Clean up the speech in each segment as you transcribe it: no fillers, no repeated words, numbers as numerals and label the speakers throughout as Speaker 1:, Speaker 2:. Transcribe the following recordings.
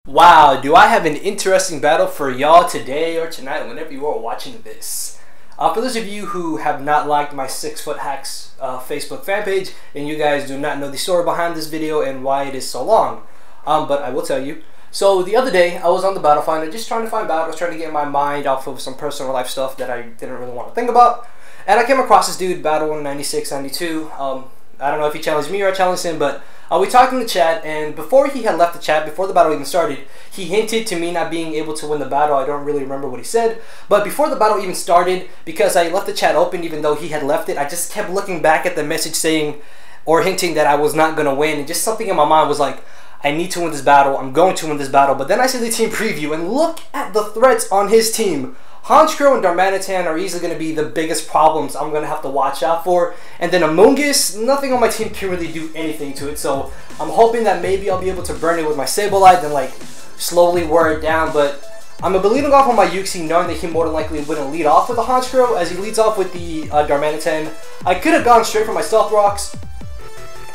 Speaker 1: Wow, do I have an interesting battle for y'all today or tonight, whenever you are watching this. For those of you who have not liked my 6 Foot Hacks Facebook fan page, then you guys do not know the story behind this video and why it is so long. But I will tell you. So the other day, I was on the battle finder just trying to find battles, trying to get my mind off of some personal life stuff that I didn't really want to think about. And I came across this dude, Battle9692. I don't know if he challenged me or I challenged him, but we talked in the chat, and before he had left the chat, before the battle even started, he hinted to me not being able to win the battle. I don't really remember what he said, but before the battle even started, because I left the chat open even though he had left it, I just kept looking back at the message saying, or hinting that I was not going to win, and just something in my mind was like, I need to win this battle, I'm going to win this battle. But then I see the team preview, and look at the threats on his team. Honchkrow and Darmanitan are easily going to be the biggest problems I'm going to have to watch out for. And then Among Us, nothing on my team can really do anything to it. So I'm hoping that maybe I'll be able to burn it with my Sableye, then like slowly wear it down. But I'm going to be leading off on my Uxie, knowing that he more than likely wouldn't lead off with the Honchkrow as he leads off with the Darmanitan. I could have gone straight for my Stealth Rocks,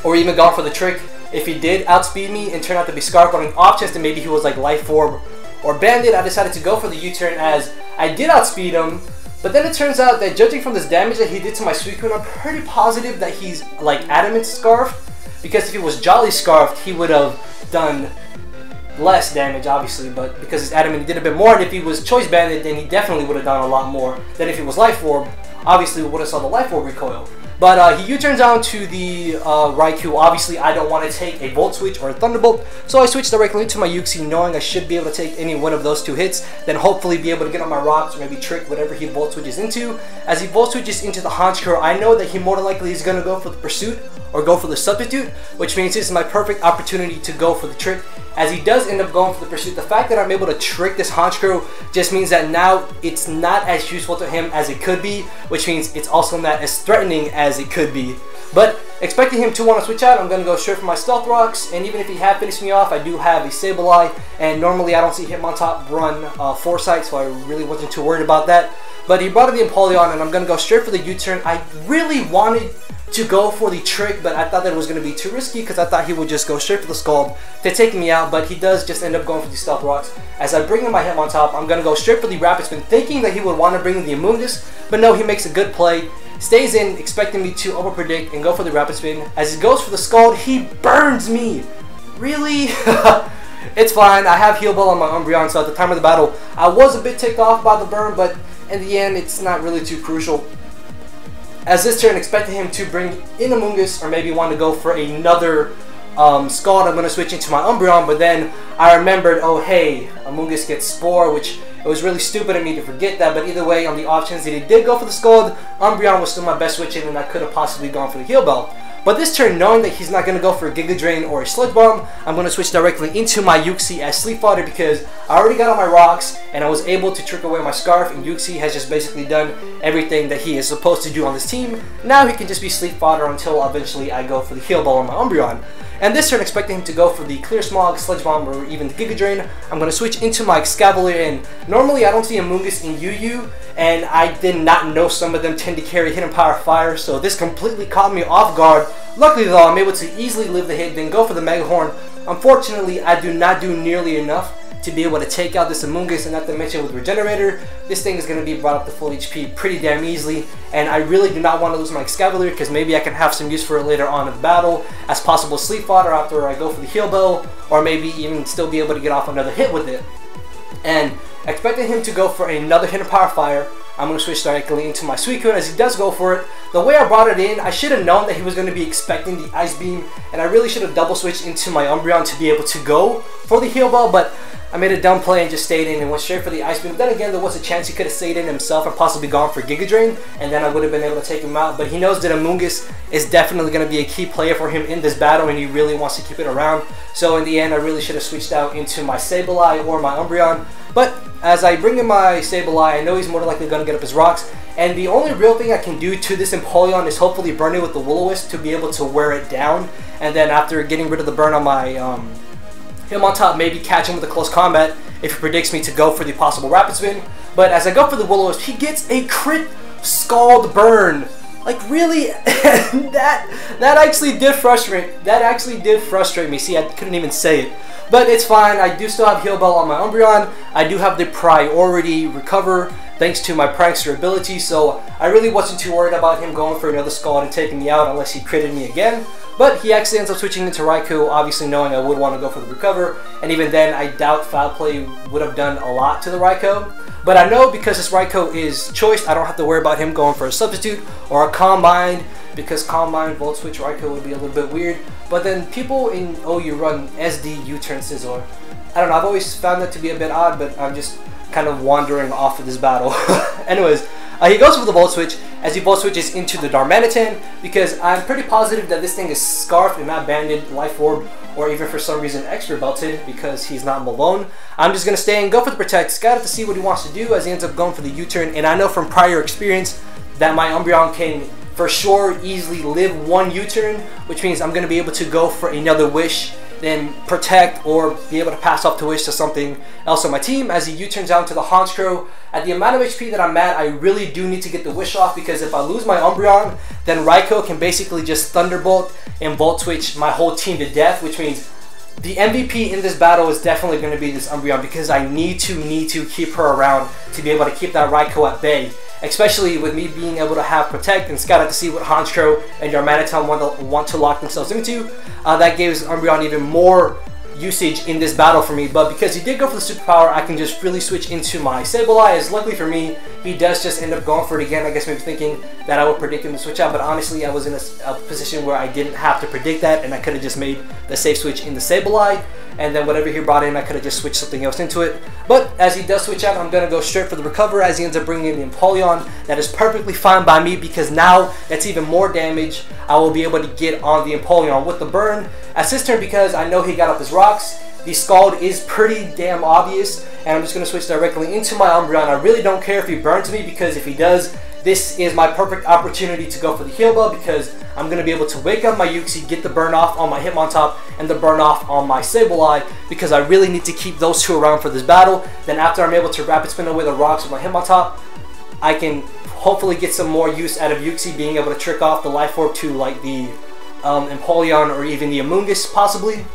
Speaker 1: or even gone for the trick if he did outspeed me and turn out to be Scarf, but on off chance that maybe he was like Life Orb or Bandit, I decided to go for the U-turn as I did outspeed him. But then it turns out that judging from this damage that he did to my Suicune, I'm pretty positive that he's like Adamant Scarf, because if he was Jolly Scarfed, he would have done less damage, obviously, but because it's Adamant, he did a bit more, and if he was Choice Bandit, then he definitely would have done a lot more than if he was Life Orb. Obviously, we would have saw the Life Orb recoil. But he U-turns down to the Raikou. Obviously, I don't want to take a Volt Switch or a Thunderbolt, so I switched directly into my Uxie, knowing I should be able to take any one of those 2 hits, then hopefully be able to get on my rocks or maybe trick whatever he Volt Switches into. As he Volt Switches into the Honchkrow, I know that he more than likely is going to go for the Pursuit or go for the Substitute, which means this is my perfect opportunity to go for the trick. As he does end up going for the Pursuit, the fact that I'm able to trick this Honchkrow just means that now it's not as useful to him as it could be, which means it's also not as threatening as it could be. But expecting him to want to switch out, I'm going to go straight for my Stealth Rocks, and even if he had finished me off, I do have a Sableye, and normally I don't see Hitmontop run Foresight, so I really wasn't too worried about that. But he brought in the Empoleon, and I'm going to go straight for the U-turn. I really wanted to go for the trick, but I thought that it was going to be too risky because I thought he would just go straight for the Scald to take me out, but he does just end up going for the Stealth Rocks. As I bring in my Hitmontop, I'm going to go straight for the Rapid Spin, thinking that he would want to bring in the Among Us, but no, he makes a good play, stays in, expecting me to over-predict and go for the Rapid Spin. As he goes for the Scald, he burns me! Really? It's fine, I have Heal Ball on my Umbreon, so at the time of the battle, I was a bit ticked off by the burn, but in the end, it's not really too crucial. As this turn, expecting him to bring in Among Us or maybe want to go for another Scald, I'm going to switch into my Umbreon, but then I remembered, oh hey, Among Us gets Spore, which it was really stupid of me to forget that, but either way, on the off chance that he did go for the Scald, Umbreon was still my best switch in, and I could have possibly gone for the Heal Bell. But this turn, knowing that he's not going to go for a Giga Drain or a Sludge Bomb, I'm going to switch directly into my Uxie as Sleep Fodder because I already got on my rocks and I was able to trick away my Scarf, and Uxie has just basically done everything that he is supposed to do on this team. Now he can just be Sleep Fodder until eventually I go for the Heal Ball on my Umbreon. And this turn, expecting him to go for the Clear Smog, Sludge Bomb, or even the Giga Drain, I'm going to switch into my Excavalier, and normally I don't see Among Us in UU, and I did not know some of them tend to carry Hidden Power Fire, so this completely caught me off guard. Luckily though, I'm able to easily live the hit, then go for the Mega Horn. Unfortunately, I do not do nearly enough to be able to take out this Among Us, and not to mention with Regenerator, this thing is going to be brought up to full HP pretty damn easily, and I really do not want to lose my Excavalier because maybe I can have some use for it later on in the battle as possible Sleep Fodder after I go for the Heal Bell, or maybe even still be able to get off another hit with it. And expecting him to go for another Hidden Power Fire, I'm going to switch directly into my Suicune as he does go for it. The way I brought it in, I should have known that he was going to be expecting the Ice Beam, and I really should have double switched into my Umbreon to be able to go for the Heal Bell, but I made a dumb play and just stayed in and went straight for the Ice Beam. But then again, there was a chance he could have stayed in himself and possibly gone for Giga Drain, and then I would have been able to take him out. But he knows that Among Us is definitely going to be a key player for him in this battle, and he really wants to keep it around. So in the end, I really should have switched out into my Sableye or my Umbreon. But as I bring in my Sableye, I know he's more than likely going to get up his rocks. And the only real thing I can do to this Empoleon is hopefully burn it with the Will-O-Wisp to be able to wear it down. And then after getting rid of the burn on my Hitmontop, maybe catch him with a close combat if he predicts me to go for the possible Rapid Spin. But as I go for the Will-O-Wisp, he gets a crit Scald burn. Like, really? that actually did frustrate me. See, I couldn't even say it. But it's fine. I do still have Heal Bell on my Umbreon. I do have the priority recover thanks to my prankster ability, so I really wasn't too worried about him going for another Scald and taking me out unless he critted me again. But he actually ends up switching into Raikou, obviously knowing I would want to go for the recover, and even then I doubt Foul Play would have done a lot to the Raikou. But I know because this Raikou is choiced, I don't have to worry about him going for a substitute or a Calm Mind, because Calm Mind Volt Switch Raikou would be a little bit weird. But then people in OU run SD U-turn Scizor. I don't know, I've always found that to be a bit odd, but I'm just kind of wandering off of this battle. Anyways, he goes for the Volt Switch as he Volt Switches into the Darmanitan, because I'm pretty positive that this thing is Scarfed and not Banded, Life Orb, or even for some reason Extra Belted because he's not Malone. I'm just going to stay and go for the Protect, scout it to see what he wants to do as he ends up going for the U-turn, and I know from prior experience that my Umbreon can for sure easily live one U-turn, which means I'm going to be able to go for another Wish, then Protect, or be able to pass off to Wish to something else on my team as he U-turns out to the Honchkrow. At the amount of HP that I'm at, I really do need to get the Wish off, because if I lose my Umbreon, then Raikou can basically just Thunderbolt and Volt Switch my whole team to death, which means the MVP in this battle is definitely going to be this Umbreon, because I need to keep her around to be able to keep that Raikou at bay. Especially with me being able to have Protect and scout out to see what Honchkrow and Darmanitan want to lock themselves into. That gives Umbreon even more usage in this battle for me, but because he did go for the superpower, I can just freely switch into my Sableye, as luckily for me, he does just end up going for it again. I guess maybe thinking that I would predict him to switch out, but honestly I was in a position where I didn't have to predict that, and I could have just made the safe switch in the Sableye, and then whatever he brought in, I could have just switched something else into it. But as he does switch out, I'm going to go straight for the recover as he ends up bringing in the Empoleon. That is perfectly fine by me, because now that's even more damage I will be able to get on the Empoleon with the burn as his turn, because I know he got up his rocks. The Scald is pretty damn obvious, and I'm just going to switch directly into my Umbreon. I really don't care if he burns me, because if he does, this is my perfect opportunity to go for the Heal Bell, because I'm going to be able to wake up my Uxie, get the burn off on my Hitmontop, and the burn off on my Sableye, because I really need to keep those two around for this battle. Then after I'm able to Rapid Spin away the rocks with my Hitmontop, I can hopefully get some more use out of Uxie being able to trick off the Life Orb to like the Empoleon or even the Amoonguss possibly.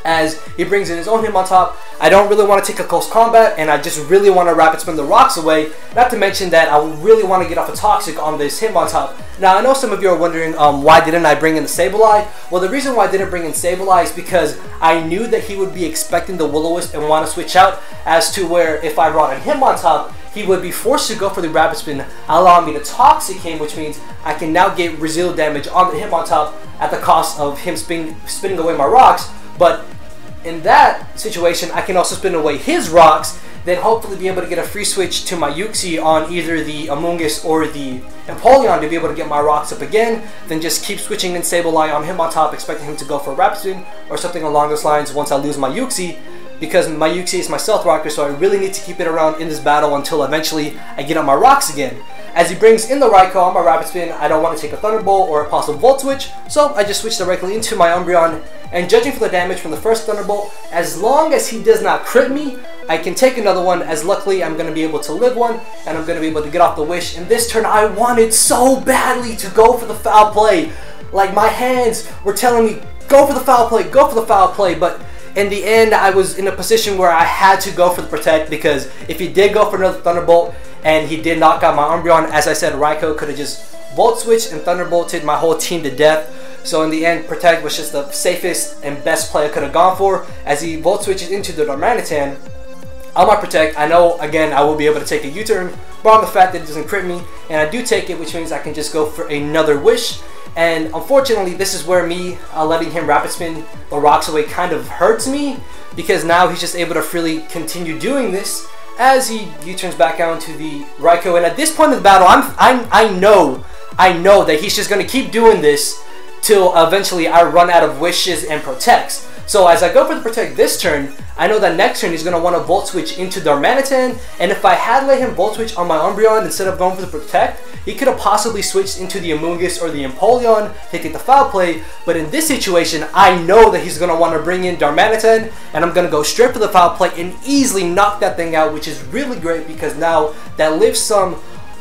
Speaker 1: As he brings in his own Hitmontop, I don't really want to take a close combat, and I just really want to Rapid Spin the rocks away. Not to mention that I really want to get off a Toxic on this Hitmontop. Now I know some of you are wondering why didn't I bring in the Sableye? Well, the reason why I didn't bring in Sableye is because I knew that he would be expecting the Will-O-Wisp and want to switch out, as to where if I brought in Hitmontop, he would be forced to go for the Rapid Spin, allowing me to Toxic him, which means I can now get residual damage on the Hitmontop at the cost of him spinning away my rocks. But in that situation, I can also spin away his rocks, then hopefully be able to get a free switch to my Uxie on either the Amoonguss or the Empoleon to be able to get my rocks up again, then just keep switching in Sableye on him on top, expecting him to go for a Rapid Spin or something along those lines once I lose my Uxie, because my Uxie is my Stealth Rocker, so I really need to keep it around in this battle until eventually I get on my rocks again. As he brings in the Raikou on my Rapid Spin, I don't want to take a Thunderbolt or a possible Volt Switch, so I just switch directly into my Umbreon, and judging from the damage from the first Thunderbolt, as long as he does not crit me, I can take another one, as luckily I'm going to be able to live one, and I'm going to be able to get off the Wish. And this turn I wanted so badly to go for the Foul Play. Like, my hands were telling me, go for the Foul Play, go for the Foul Play, but in the end I was in a position where I had to go for the Protect, because if he did go for another Thunderbolt and he did knock out my Umbreon, as I said, Raikou could have just Volt Switched and Thunderbolted my whole team to death. So in the end, Protect was just the safest and best play I could have gone for. As he Volt Switches into the Darmanitan, on my Protect, I know again I will be able to take a U-turn, but on the fact that it doesn't crit me, and I do take it, which means I can just go for another Wish. And unfortunately, this is where me letting him Rapid Spin the rocks away kind of hurts me, because now he's just able to freely continue doing this as he U-turns back out into the Raikou. And at this point in the battle, I know that he's just going to keep doing this till eventually I run out of Wishes and Protects. So as I go for the Protect this turn, I know that next turn he's going to want to Volt Switch into Darmanitan, and if I had let him Volt Switch on my Umbreon instead of going for the Protect, he could have possibly switched into the Amoonguss or the Empoleon to take the Foul Play. But in this situation, I know that he's going to want to bring in Darmanitan, and I'm going to go straight for the Foul Play and easily knock that thing out, which is really great, because now that lifts some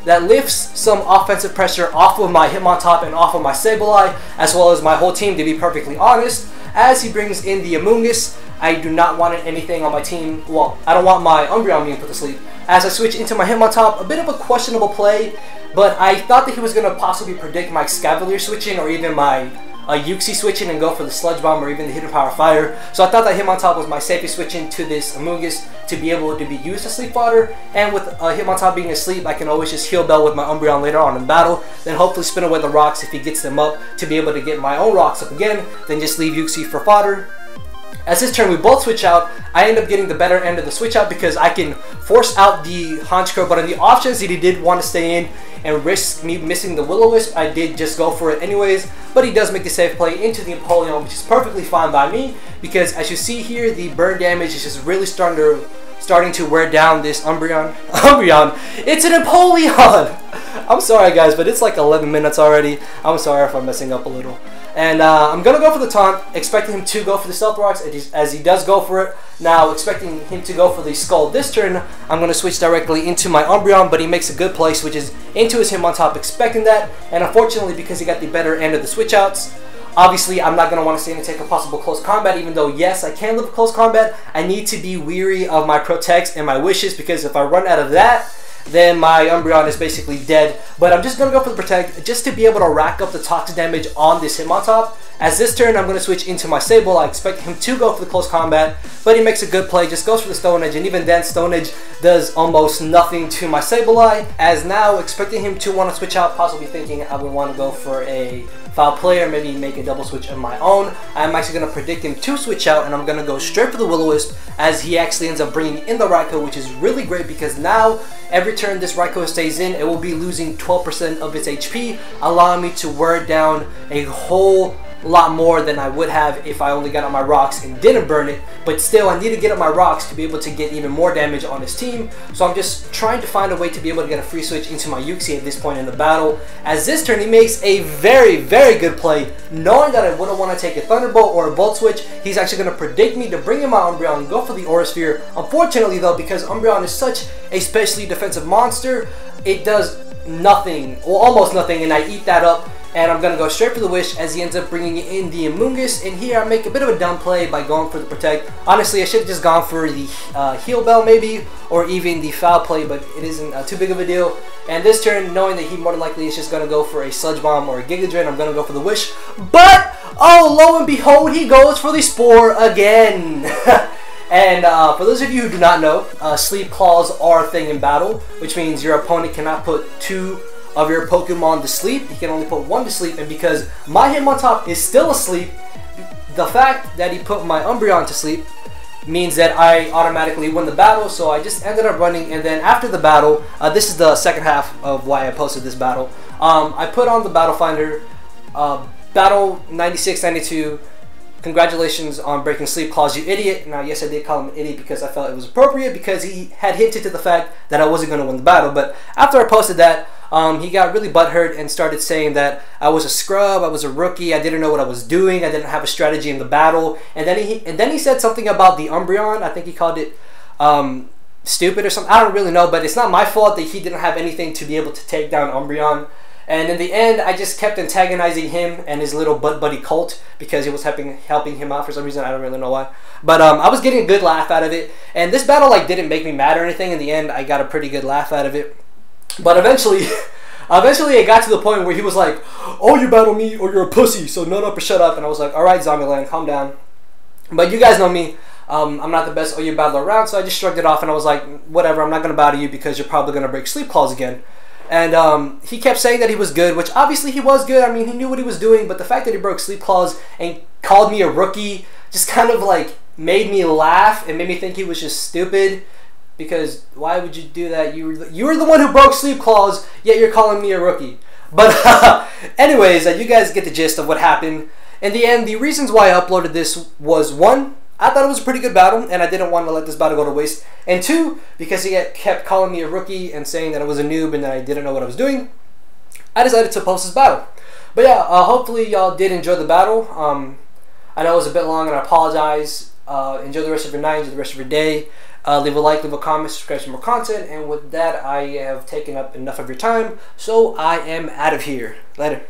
Speaker 1: offensive pressure off of my Hitmontop and off of my Sableye, as well as my whole team, to be perfectly honest. As he brings in the Amoonguss, I do not want anything on my team. Well, I don't want my Umbreon being put to sleep. As I switch into my Hitmontop, a bit of a questionable play, but I thought that he was going to possibly predict my Scavalier switching or even my Uxie switching and go for the Sludge Bomb or even the Hidden Power Fire. So I thought that Hitmontop was my safest switching to this Amoonguss to be able to be used as sleep fodder. And with Hitmontop being asleep, I can always just heal Bell with my Umbreon later on in battle. Then hopefully spin away the rocks if he gets them up to be able to get my own rocks up again. Then just leave Uxie for fodder. As this turn we both switch out, I end up getting the better end of the switch out because I can force out the Honchkrow, but on the off chance that he did want to stay in and risk me missing the Will-O-Wisp, I did just go for it anyways, but he does make the safe play into the Empoleon, which is perfectly fine by me because as you see here, the burn damage is just really starting to wear down this Umbreon. It's an Empoleon! I'm sorry guys, but it's like 11 minutes already. I'm sorry if I'm messing up a little. And I'm going to go for the taunt, expecting him to go for the Stealth Rocks as he does go for it. Now, expecting him to go for the Skull this turn, I'm going to switch directly into my Umbreon, but he makes a good play, switches into his Hitmontop, expecting that. And unfortunately, because he got the better end of the switch outs, obviously I'm not going to want to stay in and take a possible close combat, even though, yes, I can live close combat. I need to be weary of my Protects and my Wishes, because if I run out of that, then my Umbreon is basically dead. But I'm just going to go for the Protect just to be able to rack up the toxic damage on this Hitmontop. As this turn, I'm going to switch into my Sable. I expect him to go for the close combat, but he makes a good play, just goes for the Stone Edge, and even then, Stone Edge does almost nothing to my Sableye. As now, expecting him to want to switch out, possibly thinking I would want to go for a foul play or maybe make a double switch of my own. I'm actually going to predict him to switch out, and I'm going to go straight for the Will-O-Wisp as he actually ends up bringing in the Raikou, which is really great because now every turn this Raikou stays in, it will be losing 12% of its HP, allowing me to wear down a whole lot more than I would have if I only got on my rocks and didn't burn it. But still, I need to get on my rocks to be able to get even more damage on his team. So I'm just trying to find a way to be able to get a free switch into my Uxie at this point in the battle. As this turn, he makes a very, very good play. Knowing that I wouldn't want to take a Thunderbolt or a Volt Switch, he's actually going to predict me to bring in my Umbreon and go for the Aura Sphere. Unfortunately though, because Umbreon is such a specially defensive monster, it does nothing, or almost nothing, and I eat that up. And I'm going to go straight for the Wish as he ends up bringing in the Amoonguss. And here I make a bit of a dumb play by going for the Protect. Honestly, I should have just gone for the Heal Bell maybe, or even the Foul Play, but it isn't too big of a deal. And this turn, knowing that he more than likely is just going to go for a Sludge Bomb or a Giga Drain, I'm going to go for the Wish. But, oh, lo and behold, he goes for the Spore again. And for those of you who do not know, Sleep Claws are a thing in battle, which means your opponent cannot put two of your Pokemon to sleep. He can only put one to sleep, and because my Hitmontop is still asleep, the fact that he put my Umbreon to sleep means that I automatically win the battle. So I just ended up running, and then after the battle, this is the second half of why I posted this battle. I put on the Battle Finder, Battle9692. Congratulations on breaking Sleep Claws, you idiot. Now, yes, I did call him an idiot because I felt it was appropriate because he had hinted to the fact that I wasn't going to win the battle. But after I posted that, he got really butthurt and started saying that I was a scrub, I was a rookie, I didn't know what I was doing, I didn't have a strategy in the battle. And then he said something about the Umbreon. I think he called it stupid or something. I don't really know, but it's not my fault that he didn't have anything to be able to take down Umbreon. And in the end, I just kept antagonizing him and his little butt buddy Colt because he was helping him out for some reason. I don't really know why. But I was getting a good laugh out of it. And this battle didn't make me mad or anything. In the end, I got a pretty good laugh out of it. But eventually it got to the point where he was like, "Oh, you battle me or you're a pussy, so nut up or shut up." And I was like, "Alright, Zombieland, calm down." But you guys know me. I'm not the best OU battler around, so I just shrugged it off and I was like, whatever, I'm not going to battle you because you're probably going to break Sleep Claws again. And he kept saying that he was good, which obviously he was good. I mean, he knew what he was doing, but the fact that he broke Sleep Claws and called me a rookie just kind of made me laugh and made me think he was just stupid. Because why would you do that? You were the one who broke Sleep Claws, yet you're calling me a rookie. But anyways, you guys get the gist of what happened. In the end, the reasons why I uploaded this was, one, I thought it was a pretty good battle, and I didn't want to let this battle go to waste. And two, because he kept calling me a rookie and saying that I was a noob and that I didn't know what I was doing, I decided to post this battle. But yeah, hopefully y'all did enjoy the battle. I know it was a bit long, and I apologize. Enjoy the rest of your night, enjoy the rest of your day. Leave a like, leave a comment, subscribe for more content. And with that, I have taken up enough of your time, so I am out of here. Later.